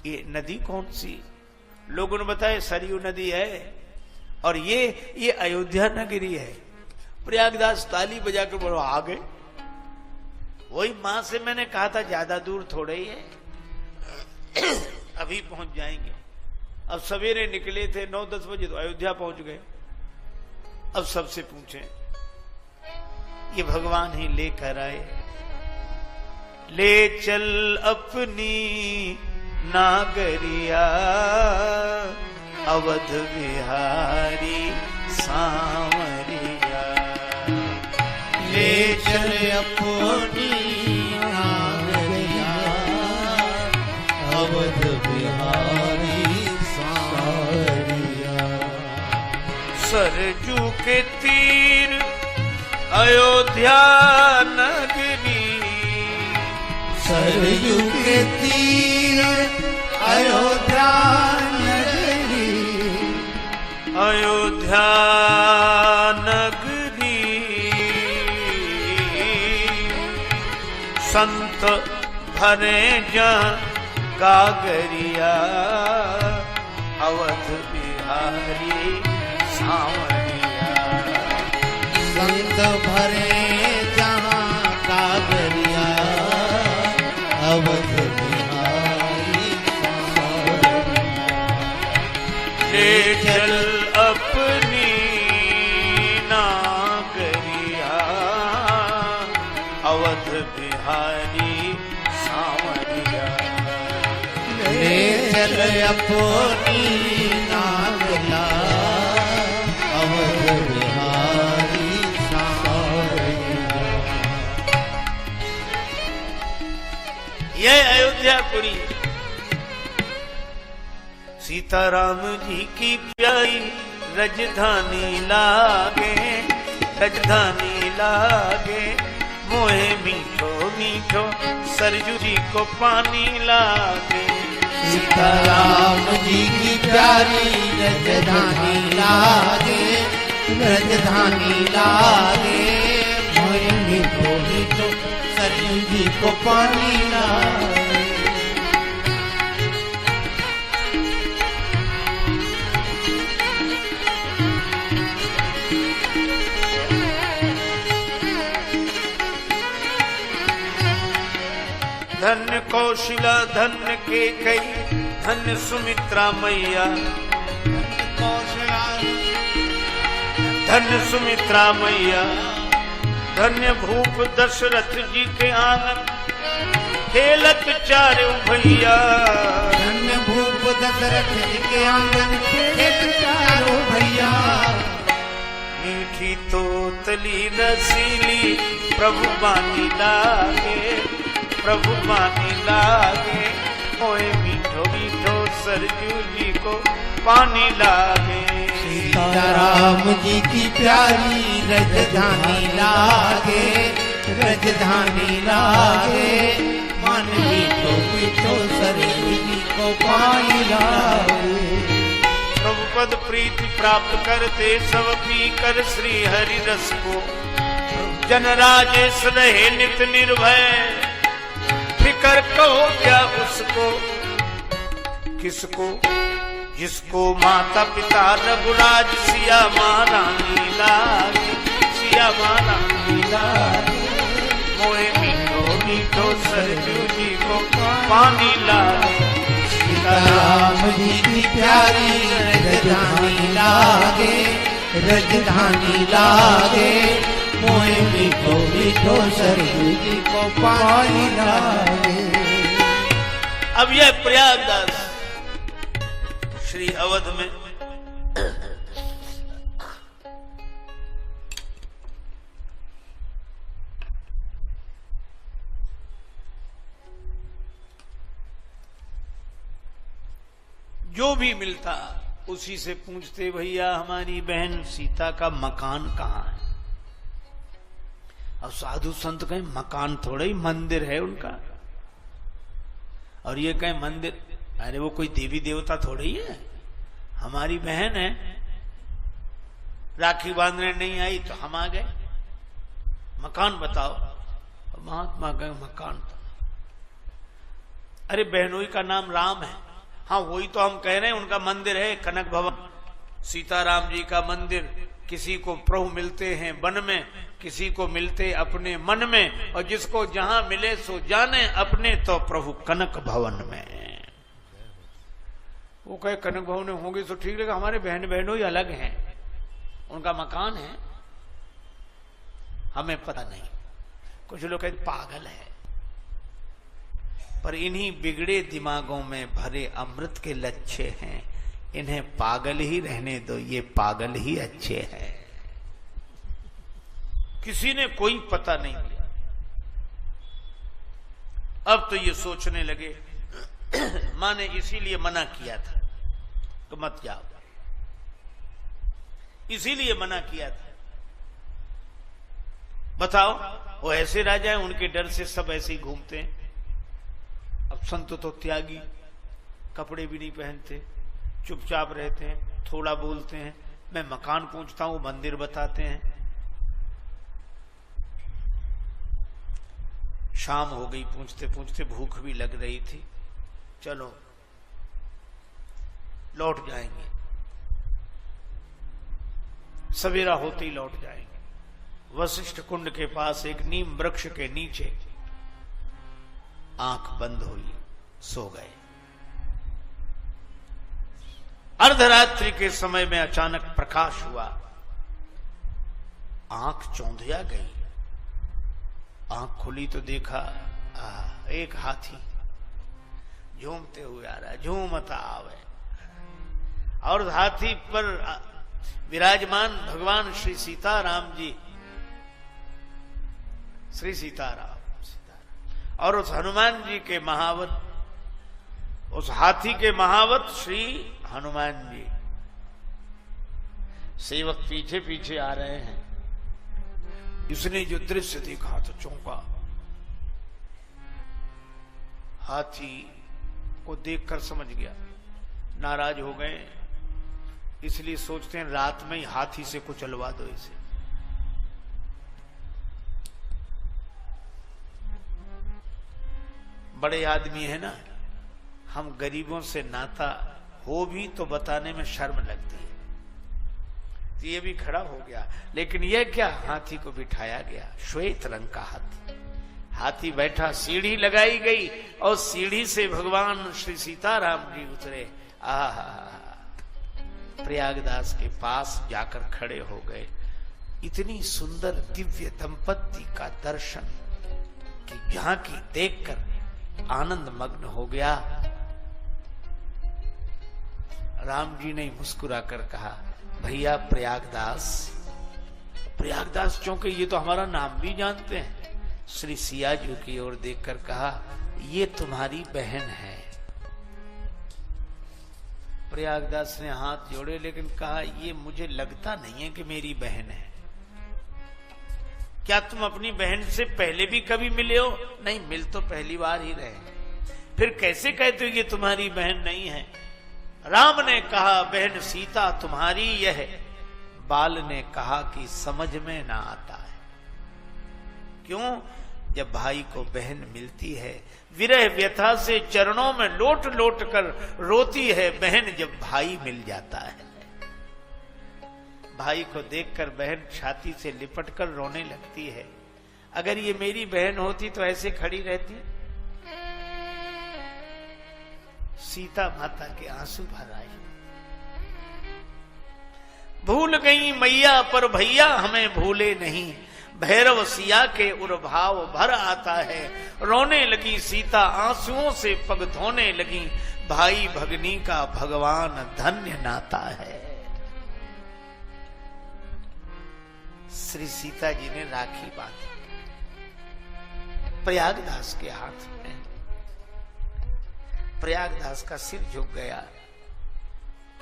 ये नदी कौन सी? लोगों ने बताया सरयू नदी है और ये अयोध्या नगरी है। प्रयागराज ताली बजाकर बोलो आ गए। वही मां से मैंने कहा था ज्यादा दूर थोड़े ही है, अभी पहुंच जाएंगे। अब सवेरे निकले थे 9-10 बजे तो अयोध्या पहुंच गए। अब सबसे पूछें, ये भगवान ही लेकर आए। ले चल अपनी नागरिया अवध बिहारी सांवरिया। ले चल अपनी नागरिया अवध बिहारी सांवरिया। सरजू के तीर अयोध्या नगरी, सरयू के तीर अयोध्या नगरी, अयोध्या नगरी। संत भरे जहाँ गागरिया अवध बिहारी सांवरिया। संत भरे जहाँ कागरिया अवध बिहारी सांवरिया। ले चल अपनी नागरिया अवध बिहारी सांवरिया। ले चल अपनी नागरिया अवध बिहारी सांवरिया। यह अयोध्यापुरी सीताराम जी की प्यारी राजधानी लागे, राजधानी लागे। मोहे मीठो मीठो सरजू जी को पानी लागे। सीताराम जी की प्यारी राजधानी लागे, राजधानी लागे। मोहे मीठो मीठो सरयू जी को पानी लागे। धन्य कौशिला धन्य के कई धन्य सुमित्रा मैया। धन्य सुमित्रा मैया, धन्य भूप दशरथ जी के आंगन खेलत चारों भैया। धन्य भूप दशरथ जी के आंगन खेलत चारों भैया। मीठी तोतली रसीली प्रभु बानी लागे, प्रभु बानी लागे। ओए मीठो मीठो सरजू जी को पानी लागे। सीताराम जी की प्यारी राजधानी लागे, राजधानी लागे। मन मीठो मीठो सरयू जी को पानी लागे। प्रभु पद प्रीति प्राप्त करते सब पी कर श्री हरि रस को। जन राजेश रहे नित निर्भय, फिकर कहो क्या उसको। किसको? जिसको माता पिता रघुराज सिया महारानी लागे, सिया महारानी लागे। मोहे मीठो मीठो सरजू जी को पानी लागे। सीताराम जी की प्यारी राजधानी लागे, राजधानी लागे। मोहे मीठो मीठो सरयू जी को पानी लागे। अब यह प्रयागराज श्री अवध में जो भी मिलता उसी से पूछते, भैया हमारी बहन सीता का मकान कहाँ है? अब साधु संत कहें मकान थोड़ा ही मंदिर है उनका, और ये कहें मंदिर। अरे वो कोई देवी देवता थोड़ा ही है, हमारी बहन है। राखी बांधने नहीं आई तो हम आ गए, मकान बताओ। महात्मा कहें मकान। अरे बहनोई का नाम राम है, हाँ वही तो हम कह रहे हैं, उनका मंदिर है कनक भवन, सीताराम जी का मंदिर। किसी को प्रभु मिलते हैं वन में, किसी को मिलते अपने मन में, और जिसको जहां मिले सो जाने अपने, तो प्रभु कनक भवन में। वो कहे कनक भवन में होंगे तो ठीक रहेगा, हमारे बहन बहनों ही अलग हैं, उनका मकान है, हमें पता नहीं। कुछ लोग कहते पागल है, पर इन्हीं बिगड़े दिमागों में भरे अमृत के लच्छे हैं, इन्हें पागल ही रहने दो, ये पागल ही अच्छे हैं। किसी ने कोई पता नहीं लिया। अब तो ये सोचने लगे मां ने इसीलिए मना किया था तो मत जाओ, इसीलिए मना किया था। बताओ, वो ऐसे राजा हैं, उनके डर से सब ऐसे ही घूमते हैं। अब संत तो त्यागी, कपड़े भी नहीं पहनते, चुपचाप रहते हैं, थोड़ा बोलते हैं। मैं मकान पूछता हूं, मंदिर बताते हैं। शाम हो गई, पूछते पूछते भूख भी लग रही थी, चलो लौट जाएंगे, सवेरा होते ही लौट जाएंगे। वशिष्ठ कुंड के पास एक नीम वृक्ष के नीचे आंख बंद हुई, सो गए। अर्धरात्रि के समय में अचानक प्रकाश हुआ, आंख चौंधिया गई। आंख खुली तो देखा एक हाथी झूमते हुए आ रहा है, झूमता आवे, और हाथी पर विराजमान भगवान श्री सीताराम जी, श्री सीताराम, और उस हनुमान जी के महावत, उस हाथी के महावत श्री हनुमान जी। सेवक पीछे पीछे आ रहे हैं। इसने जो दृश्य देखा तो चौंका। हाथी को देखकर समझ गया, नाराज हो गए, इसलिए सोचते हैं रात में ही हाथी से कुचलवा दो इसे। बड़े आदमी है ना, हम गरीबों से नाता हो भी तो बताने में शर्म लगती है। तो ये भी खड़ा हो गया, लेकिन यह क्या, हाथी को बिठाया गया, श्वेत रंग का हाथी। हाथी बैठा, सीढ़ी लगाई गई, और सीढ़ी से भगवान श्री सीताराम जी उतरे। आहा, प्रयागदास के पास जाकर खड़े हो गए। इतनी सुंदर दिव्य दंपत्ति का दर्शन की झांकी देखकर आनंद मग्न हो गया। राम जी ने मुस्कुरा कर कहा, भैया प्रयागदास। प्रयागदास चौंके, ये तो हमारा नाम भी जानते हैं। श्री सिया जी की ओर देखकर कहा, ये तुम्हारी बहन है। प्रयागदास ने हाथ जोड़े, लेकिन कहा, ये मुझे लगता नहीं है कि मेरी बहन है। क्या तुम अपनी बहन से पहले भी कभी मिले हो? नहीं, मिल तो पहली बार ही रहे। फिर कैसे कहते हो ये तुम्हारी बहन नहीं है? राम ने कहा, बहन सीता तुम्हारी यह। बाल ने कहा कि समझ में ना आता है। क्यों? जब भाई को बहन मिलती है, विरह व्यथा से चरणों में लोट लोट कर रोती है बहन, जब भाई मिल जाता है। भाई को देखकर बहन छाती से लिपट कर रोने लगती है। अगर ये मेरी बहन होती तो ऐसे खड़ी रहती? सीता माता के आंसू भर आए। भूल गई मैया पर भैया हमें भूले नहीं, भैरव सिया के उर्भाव भर आता है। रोने लगी सीता, आंसुओं से पग धोने लगी, भाई भगनी का भगवान धन्य नाता है। श्री सीता जी ने राखी बांधी प्रयागदास के हाथ में। प्रयागदास का सिर झुक गया,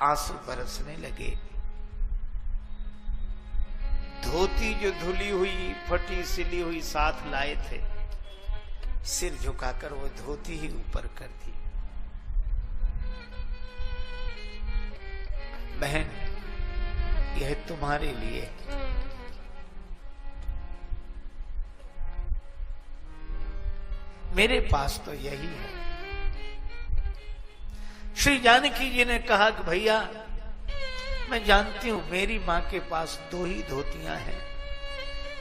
आंसू बरसने लगे। धोती जो धुली हुई, फटी सिली हुई साथ लाए थे, सिर झुकाकर वो धोती ही ऊपर कर दी। बहन, यह तुम्हारे लिए। मेरे पास तो यही है। श्री जानकी जी ने कहा कि भैया मैं जानती हूं मेरी मां के पास 2 ही धोतियां हैं,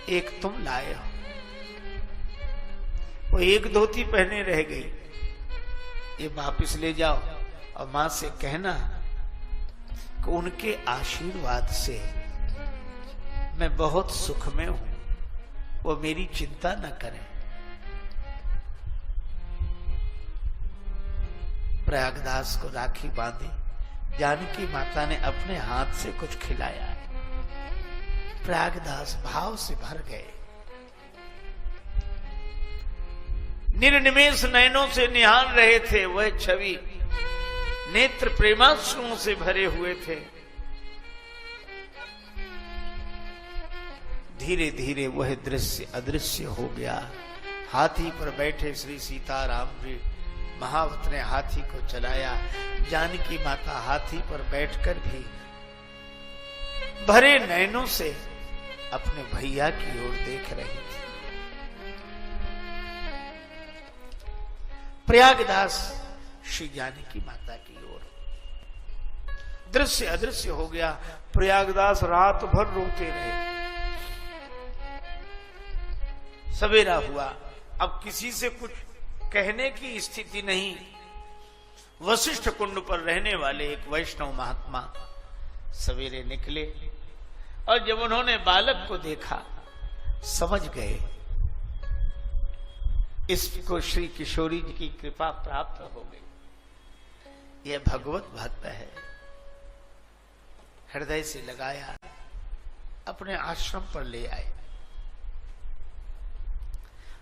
एक तुम लाए हो। वो एक धोती पहने रह गई, ये वापिस ले जाओ और मां से कहना कि उनके आशीर्वाद से मैं बहुत सुख में हूं, वो मेरी चिंता न करें। प्रयागदास को राखी बांधी, जानकी माता ने अपने हाथ से कुछ खिलाया है। प्रयागदास भाव से भर गए, निर्निमेष नयनों से निहार रहे थे। वह छवि नेत्र प्रेमाश्रुओं से भरे हुए थे। धीरे धीरे वह दृश्य अदृश्य हो गया। हाथी पर बैठे श्री सीताराम जी, महावत ने हाथी को चलाया। जानकी माता हाथी पर बैठकर भी भरे नयनों से अपने भैया की ओर देख रही थी। प्रयागदास श्री जानकी माता की ओर, दृश्य अदृश्य हो गया। प्रयागदास रात भर रोते रहे। सवेरा हुआ, अब किसी से कुछ कहने की स्थिति नहीं। वशिष्ठ कुंड पर रहने वाले एक वैष्णव महात्मा सवेरे निकले और जब उन्होंने बालक को देखा समझ गए इसको श्री किशोरी जी की कृपा प्राप्त हो गई, यह भगवत भक्त है। हृदय से लगाया, अपने आश्रम पर ले आए।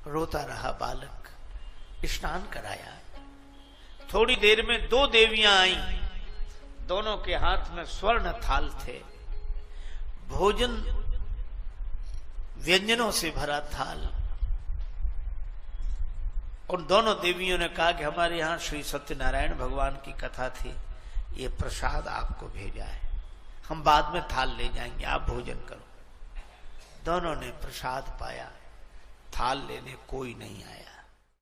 रोता रहा बालक, स्नान कराया। थोड़ी देर में 2 देवियां आईं, दोनों के हाथ में स्वर्ण थाल थे, भोजन व्यंजनों से भरा थाल। उन दोनों देवियों ने कहा कि हमारे यहां श्री सत्यनारायण भगवान की कथा थी, ये प्रसाद आपको भेजा है, हम बाद में थाल ले जाएंगे, आप भोजन करो। दोनों ने प्रसाद पाया, थाल लेने कोई नहीं आया।